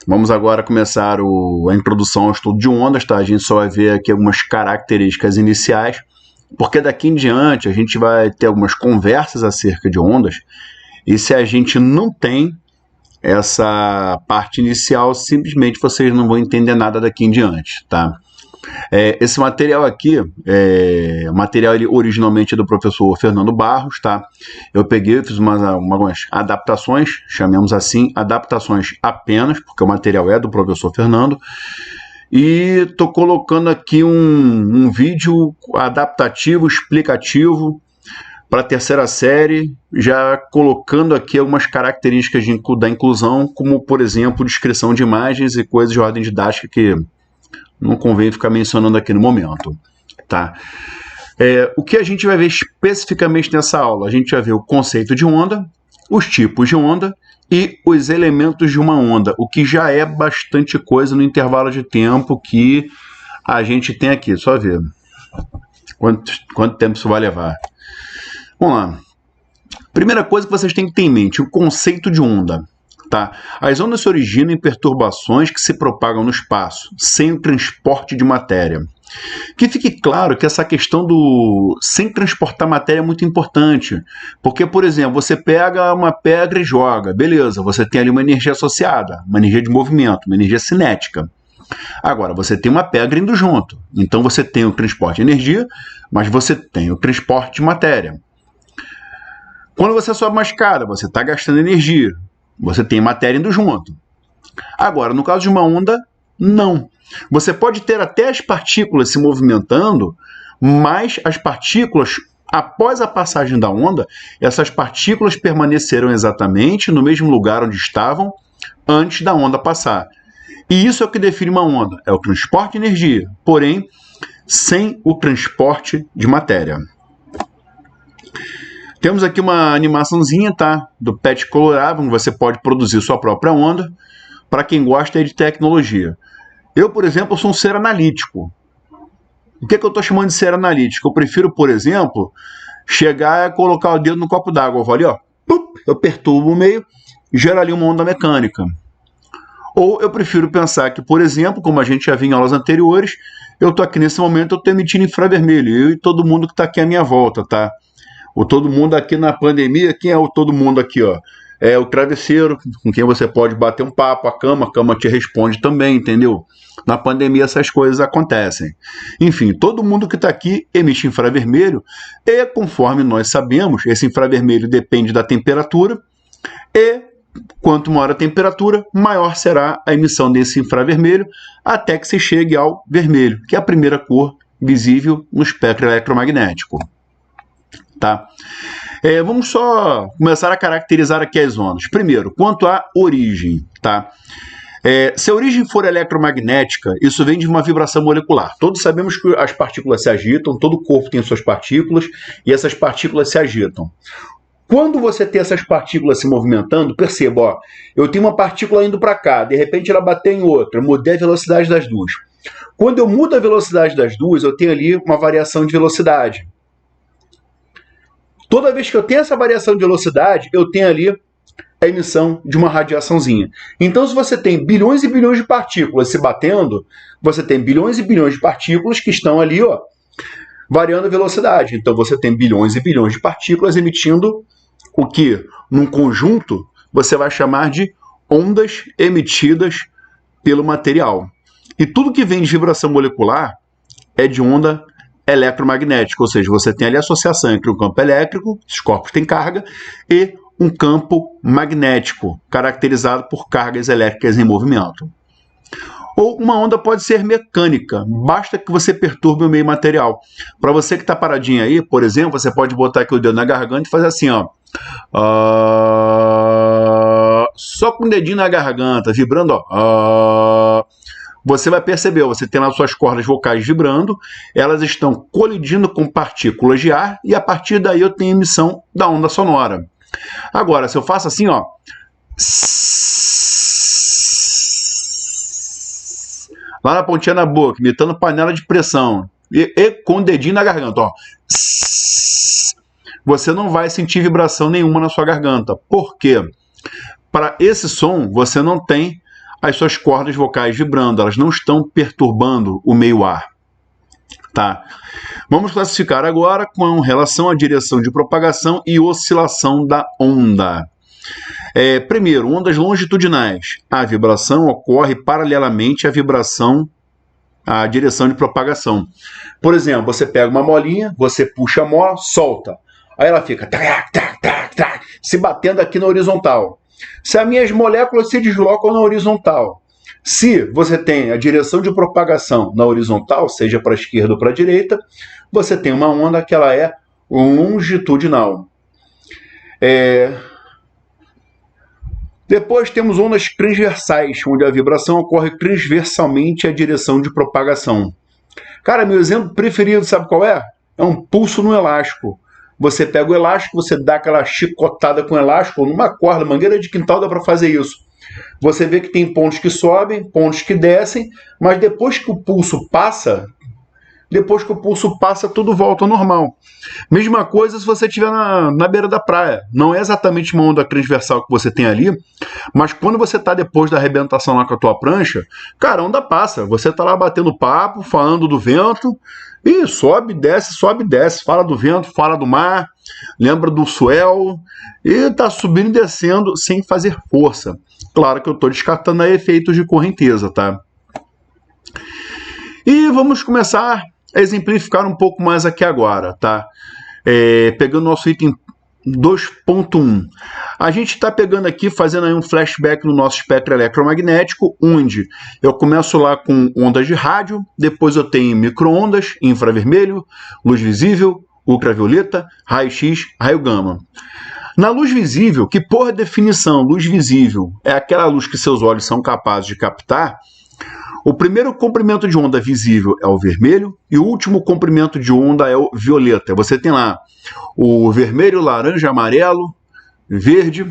Vamos agora começar a introdução ao estudo de ondas, tá? A gente só vai ver aqui algumas características iniciais, porque daqui em diante a gente vai ter algumas conversas acerca de ondas, e se a gente não tem essa parte inicial, simplesmente vocês não vão entender nada daqui em diante, tá? Esse material aqui, material ele originalmente é do professor Fernando Barros, tá? Eu peguei, fiz algumas adaptações, chamemos assim, adaptações apenas, porque o material é do professor Fernando, e estou colocando aqui um vídeo adaptativo, explicativo, para a terceira série, já colocando aqui algumas características da inclusão, como, por exemplo, descrição de imagens e coisas de ordem didática que não convém ficar mencionando aqui no momento, tá? O que a gente vai ver especificamente nessa aula? A gente vai ver o conceito de onda, os tipos de onda e os elementos de uma onda, o que já é bastante coisa no intervalo de tempo que a gente tem aqui. Só ver quanto tempo isso vai levar. Vamos lá. Primeira coisa que vocês têm que ter em mente, o conceito de onda. Tá? As ondas se originam em perturbações que se propagam no espaço, sem o transporte de matéria. Que fique claro que essa questão do sem transportar matéria é muito importante, porque, por exemplo, você pega uma pedra e joga, beleza, você tem ali uma energia associada, uma energia de movimento, uma energia cinética. Agora, você tem uma pedra indo junto, então você tem o transporte de energia, mas você tem o transporte de matéria. Quando você sobe uma escada, você está gastando energia. Você tem matéria indo junto. Agora, no caso de uma onda, não. Você pode ter até as partículas se movimentando, mas as partículas, após a passagem da onda, essas partículas permaneceram exatamente no mesmo lugar onde estavam antes da onda passar. E isso é o que define uma onda, é o transporte de energia, porém, sem o transporte de matéria. Temos aqui uma animaçãozinha, tá? Do PET colorável, onde você pode produzir sua própria onda, para quem gosta de tecnologia. Eu, por exemplo, sou um ser analítico. O que eu estou chamando de ser analítico? Eu prefiro, por exemplo, chegar e colocar o dedo no copo d'água. Eu vou ali, ó, eu perturbo o meio e gero ali uma onda mecânica. Ou eu prefiro pensar que, por exemplo, como a gente já viu em aulas anteriores, eu estou aqui nesse momento, eu estou emitindo infravermelho, eu e todo mundo que está aqui à minha volta, tá? O todo mundo aqui na pandemia, quem é o todo mundo aqui, ó? É o travesseiro, com quem você pode bater um papo, a cama te responde também, entendeu? Na pandemia essas coisas acontecem. Enfim, todo mundo que está aqui emite infravermelho e, conforme nós sabemos, esse infravermelho depende da temperatura e, quanto maior a temperatura, maior será a emissão desse infravermelho até que se chegue ao vermelho, que é a primeira cor visível no espectro eletromagnético. Tá? Vamos só começar a caracterizar aqui as ondas. Primeiro, quanto à origem, tá? Se a origem for eletromagnética, isso vem de uma vibração molecular. Todos sabemos que as partículas se agitam, todo corpo tem suas partículas e essas partículas se agitam. Quando você tem essas partículas se movimentando, perceba, ó, eu tenho uma partícula indo para cá, de repente ela bateu em outra, eu mudei a velocidade das duas. Quando eu mudo a velocidade das duas, eu tenho ali uma variação de velocidade. Toda vez que eu tenho essa variação de velocidade, eu tenho ali a emissão de uma radiaçãozinha. Então, se você tem bilhões e bilhões de partículas se batendo, você tem bilhões e bilhões de partículas que estão ali, ó, variando a velocidade. Então, você tem bilhões e bilhões de partículas emitindo o que, num conjunto, você vai chamar de ondas emitidas pelo material. E tudo que vem de vibração molecular é de onda eletromagnética, ou seja, você tem ali a associação entre um campo elétrico, os corpos têm carga, e um campo magnético, caracterizado por cargas elétricas em movimento. Ou uma onda pode ser mecânica, basta que você perturbe o meio material. Para você que está paradinho aí, por exemplo, você pode botar aqui o dedo na garganta e fazer assim, ó. Só com o dedinho na garganta, vibrando, ó. Você vai perceber, você tem lá suas cordas vocais vibrando, elas estão colidindo com partículas de ar e a partir daí eu tenho emissão da onda sonora. Agora, se eu faço assim, ó, lá na pontinha da boca, imitando panela de pressão, e com o dedinho na garganta, ó, você não vai sentir vibração nenhuma na sua garganta. Por quê? Para esse som, você não tem as suas cordas vocais vibrando, elas não estão perturbando o meio ar. Tá? Vamos classificar agora com relação à direção de propagação e oscilação da onda. Primeiro, ondas longitudinais. A vibração ocorre paralelamente à direção de propagação. Por exemplo, você pega uma molinha, você puxa a mola, solta. Aí ela fica se batendo aqui na horizontal. Se as minhas moléculas se deslocam na horizontal, se você tem a direção de propagação na horizontal, seja para a esquerda ou para a direita, você tem uma onda que ela é longitudinal. Depois temos ondas transversais, onde a vibração ocorre transversalmente à direção de propagação. Cara, meu exemplo preferido, sabe qual é? É um pulso no elástico. Você pega o elástico, você dá aquela chicotada com o elástico, numa corda, mangueira de quintal dá para fazer isso. Você vê que tem pontos que sobem, pontos que descem, mas depois que o pulso passa, tudo volta ao normal. Mesma coisa se você estiver na beira da praia. Não é exatamente uma onda transversal que você tem ali, mas quando você está depois da arrebentação lá com a tua prancha, cara, a onda passa. Você está lá batendo papo, falando do vento, e sobe, desce, fala do vento, fala do mar, lembra do swell, e está subindo e descendo sem fazer força. Claro que eu estou descartando aí efeitos de correnteza, tá? E vamos começar a exemplificar um pouco mais aqui agora, tá? Pegando o nosso item 2.1. A gente está pegando aqui, fazendo aí um flashback no nosso espectro eletromagnético, onde eu começo lá com ondas de rádio, depois eu tenho micro-ondas, infravermelho, luz visível, ultravioleta, raio-x, raio gama. Na luz visível, que por definição, luz visível é aquela luz que seus olhos são capazes de captar, o primeiro comprimento de onda visível é o vermelho e o último comprimento de onda é o violeta. Você tem lá o vermelho, laranja, amarelo, verde,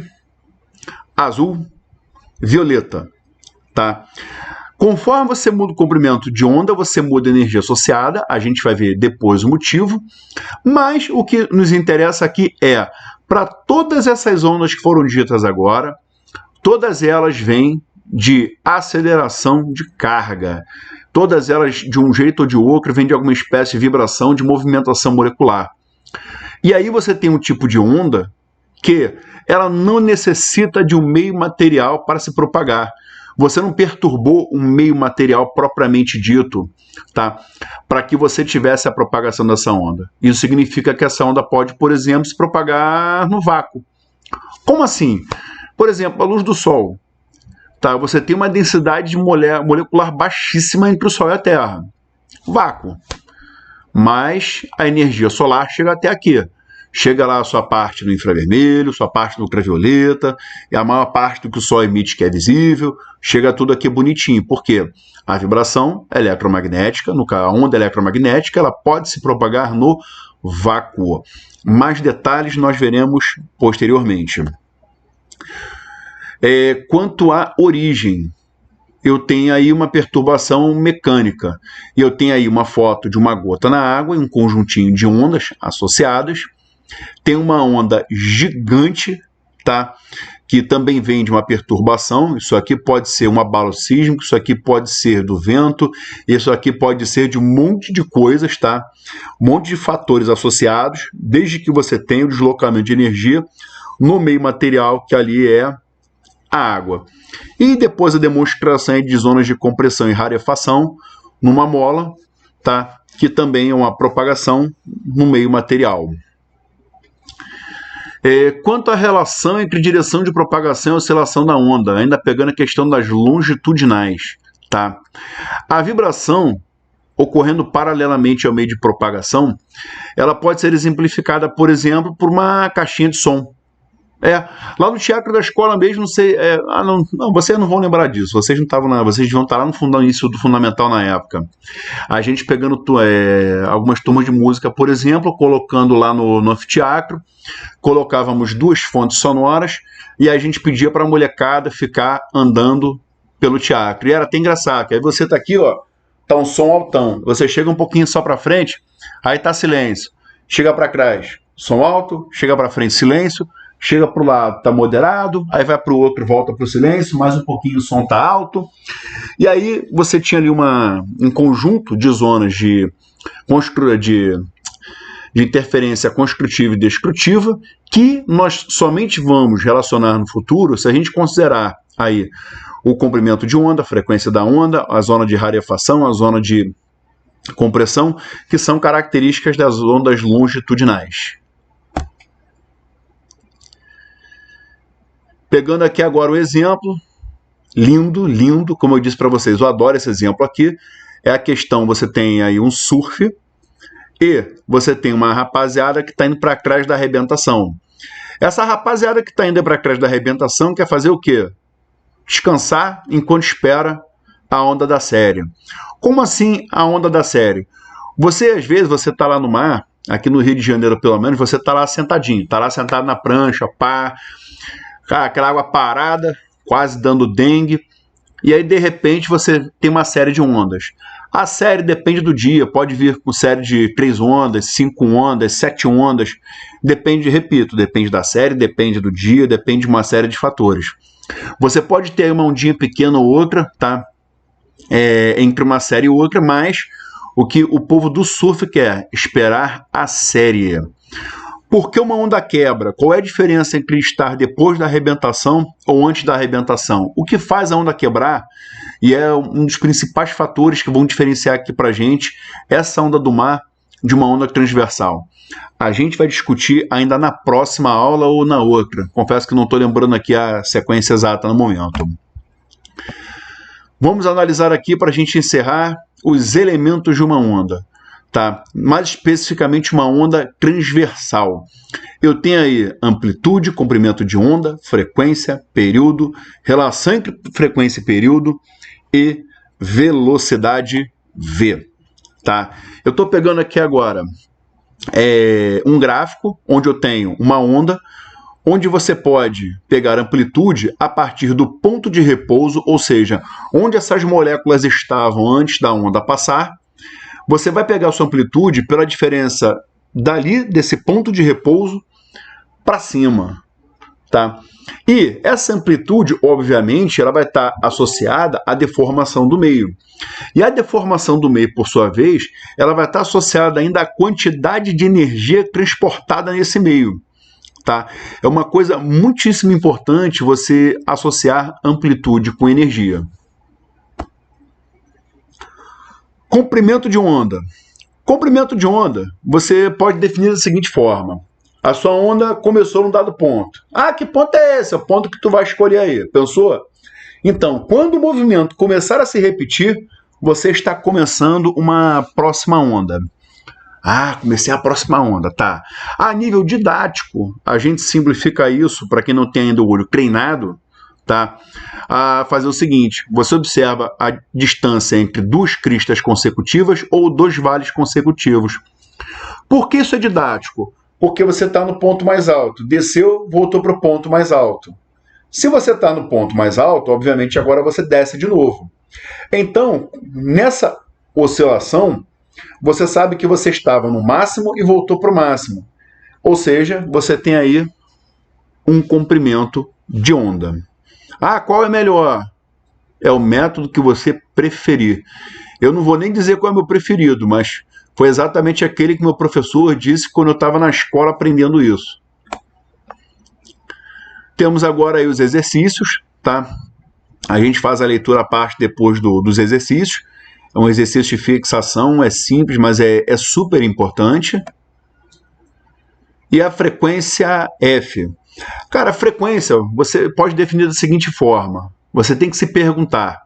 azul, violeta, tá? Conforme você muda o comprimento de onda, você muda a energia associada, a gente vai ver depois o motivo, mas o que nos interessa aqui é, para todas essas ondas que foram ditas agora, todas elas vêm de aceleração de carga. Todas elas, de um jeito ou de outro, vêm de alguma espécie de vibração, de movimentação molecular. E aí você tem um tipo de onda que ela não necessita de um meio material para se propagar. Você não perturbou um meio material propriamente dito, tá? Para que você tivesse a propagação dessa onda. Isso significa que essa onda pode, por exemplo, se propagar no vácuo. Como assim? Por exemplo, a luz do Sol. Tá? Você tem uma densidade molecular baixíssima entre o Sol e a Terra. Vácuo. Mas a energia solar chega até aqui. Chega lá a sua parte no infravermelho, sua parte no ultravioleta, e a maior parte do que o Sol emite que é visível, chega tudo aqui bonitinho. Por quê? A vibração eletromagnética, a onda eletromagnética, ela pode se propagar no vácuo. Mais detalhes nós veremos posteriormente. Quanto à origem, eu tenho aí uma perturbação mecânica. E eu tenho aí uma foto de uma gota na água e um conjuntinho de ondas associadas. Tem uma onda gigante, tá? Que também vem de uma perturbação. Isso aqui pode ser um abalo sísmico, isso aqui pode ser do vento, isso aqui pode ser de um monte de coisas, tá? Um monte de fatores associados, desde que você tenha o deslocamento de energia no meio material, que ali é a água. E depois a demonstração de zonas de compressão e rarefação numa mola, tá? Que também é uma propagação no meio material. Quanto à relação entre direção de propagação e oscilação da onda, ainda pegando a questão das longitudinais, tá? A vibração ocorrendo paralelamente ao meio de propagação, ela pode ser exemplificada, por exemplo, por uma caixinha de som. Lá no teatro da escola mesmo, não sei. Não, vocês não vão lembrar disso. Vocês não estavam vocês deviam estar lá no início do fundamental na época. A gente pegando algumas turmas de música, por exemplo, colocando lá no anfiteatro, colocávamos 2 fontes sonoras e a gente pedia para a molecada ficar andando pelo teatro. E era até engraçado, que aí você tá aqui, ó, tá um som altão. Você chega um pouquinho só para frente, aí tá silêncio. Chega para trás, som alto, chega para frente, silêncio. chega para o lado, está moderado, aí vai para o outro, volta para o silêncio, mais um pouquinho o som está alto. E aí você tinha ali um conjunto de zonas de interferência construtiva e destrutiva, que nós somente vamos relacionar no futuro se a gente considerar aí o comprimento de onda, a frequência da onda, a zona de rarefação, a zona de compressão, que são características das ondas longitudinais. Pegando aqui agora o exemplo, lindo, lindo, como eu disse para vocês, eu adoro esse exemplo aqui, é a questão, você tem aí um surf, e você tem uma rapaziada que está indo para trás da arrebentação. Essa rapaziada que está indo para trás da arrebentação quer fazer o quê? Descansar enquanto espera a onda da série. Como assim a onda da série? Você, às vezes, você está lá no mar, aqui no Rio de Janeiro pelo menos, você está lá sentadinho, está lá sentado na prancha, pá, aquela água parada, quase dando dengue, e aí de repente você tem uma série de ondas. A série depende do dia, pode vir com série de 3 ondas, 5 ondas, 7 ondas, depende, repito, depende da série, depende do dia, depende de uma série de fatores. Você pode ter uma ondinha pequena ou outra, tá? Entre uma série e outra, mas o que o povo do surf quer? Esperar a série. Por que uma onda quebra? Qual é a diferença entre estar depois da arrebentação ou antes da arrebentação? O que faz a onda quebrar, e é um dos principais fatores que vão diferenciar aqui para a gente essa onda do mar de uma onda transversal. A gente vai discutir ainda na próxima aula ou na outra. Confesso que não estou lembrando aqui a sequência exata no momento. Vamos analisar aqui, para a gente encerrar, os elementos de uma onda. Tá? Mais especificamente uma onda transversal. Eu tenho aí amplitude, comprimento de onda, frequência, período, relação entre frequência e período e velocidade v. Tá? Eu estou pegando aqui agora um gráfico onde eu tenho uma onda, onde você pode pegar amplitude a partir do ponto de repouso, ou seja, onde essas moléculas estavam antes da onda passar. Você vai pegar a sua amplitude pela diferença dali, desse ponto de repouso, para cima. Tá? E essa amplitude, obviamente, ela vai estar associada à deformação do meio. E a deformação do meio, por sua vez, ela vai estar associada ainda à quantidade de energia transportada nesse meio. Tá? É uma coisa muitíssimo importante você associar amplitude com energia. Comprimento de onda. Comprimento de onda, você pode definir da seguinte forma. A sua onda começou num dado ponto. Ah, que ponto é esse? É o ponto que tu vai escolher aí. Pensou? Então, quando o movimento começar a se repetir, você está começando uma próxima onda. Ah, comecei a próxima onda, tá. A nível didático, a gente simplifica isso, para quem não tem ainda o olho treinado, tá? A fazer o seguinte, você observa a distância entre 2 cristas consecutivas ou 2 vales consecutivos. Por que isso é didático? Porque você está no ponto mais alto, desceu, voltou para o ponto mais alto. Se você está no ponto mais alto, obviamente agora você desce de novo. Então, nessa oscilação, você sabe que você estava no máximo e voltou para o máximo. Ou seja, você tem aí um comprimento de onda. Ah, qual é melhor? É o método que você preferir. Eu não vou nem dizer qual é o meu preferido, mas foi exatamente aquele que meu professor disse quando eu estava na escola aprendendo isso. Temos agora aí os exercícios, tá? A gente faz a leitura à parte depois dos exercícios. É um exercício de fixação, é simples, mas é super importante. E a frequência F. Cara, a frequência você pode definir da seguinte forma. Você tem que se perguntar: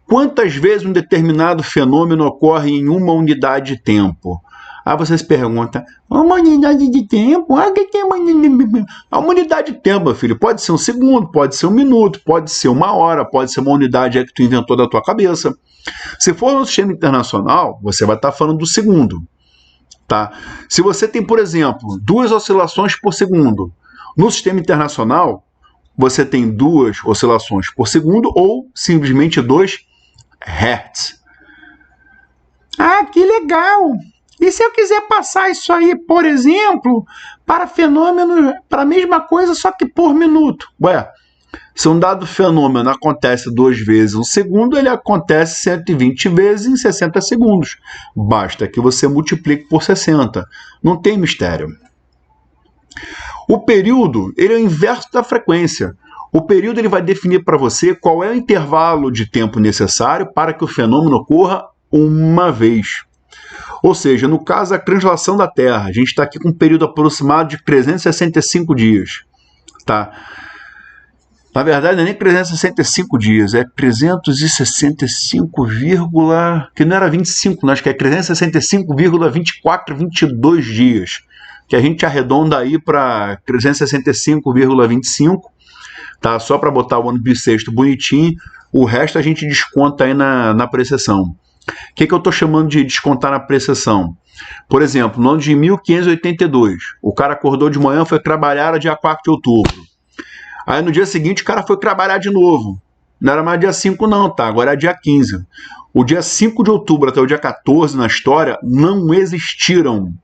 quantas vezes um determinado fenômeno ocorre em uma unidade de tempo? Aí você se pergunta, uma unidade de tempo? O que é uma unidade de tempo, meu filho? Pode ser um segundo, pode ser um minuto, pode ser uma hora, pode ser uma unidade que tu inventou da tua cabeça. Se for no sistema internacional, você vai estar falando do segundo. Tá? Se você tem, por exemplo, 2 oscilações por segundo, no sistema internacional, você tem 2 oscilações por segundo ou simplesmente 2 Hz. Ah, que legal! E se eu quiser passar isso aí, por exemplo, para fenômenos, para a mesma coisa, só que por minuto? Ué, se um dado fenômeno acontece 2 vezes um segundo, ele acontece 120 vezes em 60 segundos. Basta que você multiplique por 60. Não tem mistério. O período, ele é o inverso da frequência. O período ele vai definir para você qual é o intervalo de tempo necessário para que o fenômeno ocorra uma vez. Ou seja, no caso da translação da Terra, a gente está aqui com um período aproximado de 365 dias. Tá? Na verdade, não é nem 365 dias, é 365, que não era 25, não, acho que é 365,2422 dias. Que a gente arredonda aí para 365,25, tá? Só para botar o ano bissexto bonitinho, o resto a gente desconta aí na prestação. O que eu estou chamando de descontar na prestação? Por exemplo, no ano de 1582, o cara acordou de manhã, foi trabalhar no dia 4 de outubro. Aí no dia seguinte o cara foi trabalhar de novo. Não era mais dia 5 não, tá? Agora é dia 15. O dia 5 de outubro até o dia 14 na história não existiram.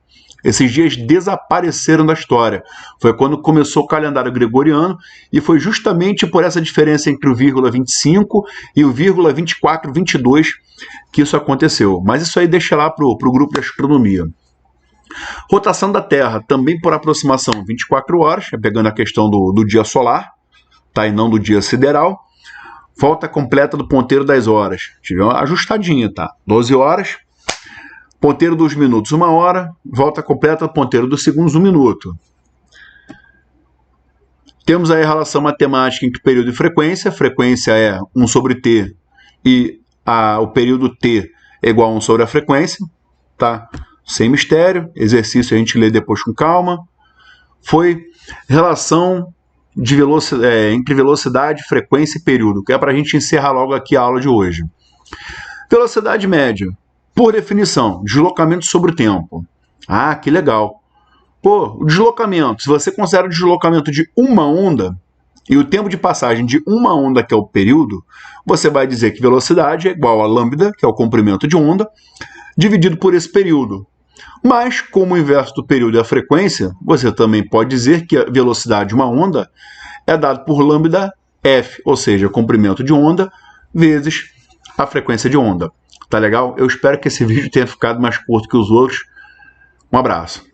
Esses dias desapareceram da história. Foi quando começou o calendário gregoriano e foi justamente por essa diferença entre o vírgula 25 e o vírgula 2422 que isso aconteceu. Mas isso aí deixa lá para o grupo de astronomia. Rotação da Terra, também por aproximação 24 horas, pegando a questão do dia solar, tá, e não do dia sideral. Volta completa do ponteiro das horas. Tive uma ajustadinha, tá? 12 horas. Ponteiro dos minutos, 1 hora. Volta completa do ponteiro dos segundos, 1 minuto. Temos aí a relação matemática entre período e frequência. Frequência é 1 sobre t e o período t é igual a 1 sobre a frequência. Tá? Sem mistério. Exercício a gente lê depois com calma. Foi relação de entre velocidade, frequência e período, que é para a gente encerrar logo aqui a aula de hoje. Velocidade média. Por definição, deslocamento sobre o tempo. Ah, que legal. Pô, o deslocamento, se você considera o deslocamento de uma onda e o tempo de passagem de uma onda, que é o período, você vai dizer que velocidade é igual a lambda, que é o comprimento de onda, dividido por esse período. Mas, como o inverso do período é a frequência, você também pode dizer que a velocidade de uma onda é dado por lambda f, ou seja, comprimento de onda vezes a frequência de onda. Tá legal? Eu espero que esse vídeo tenha ficado mais curto que os outros. Um abraço.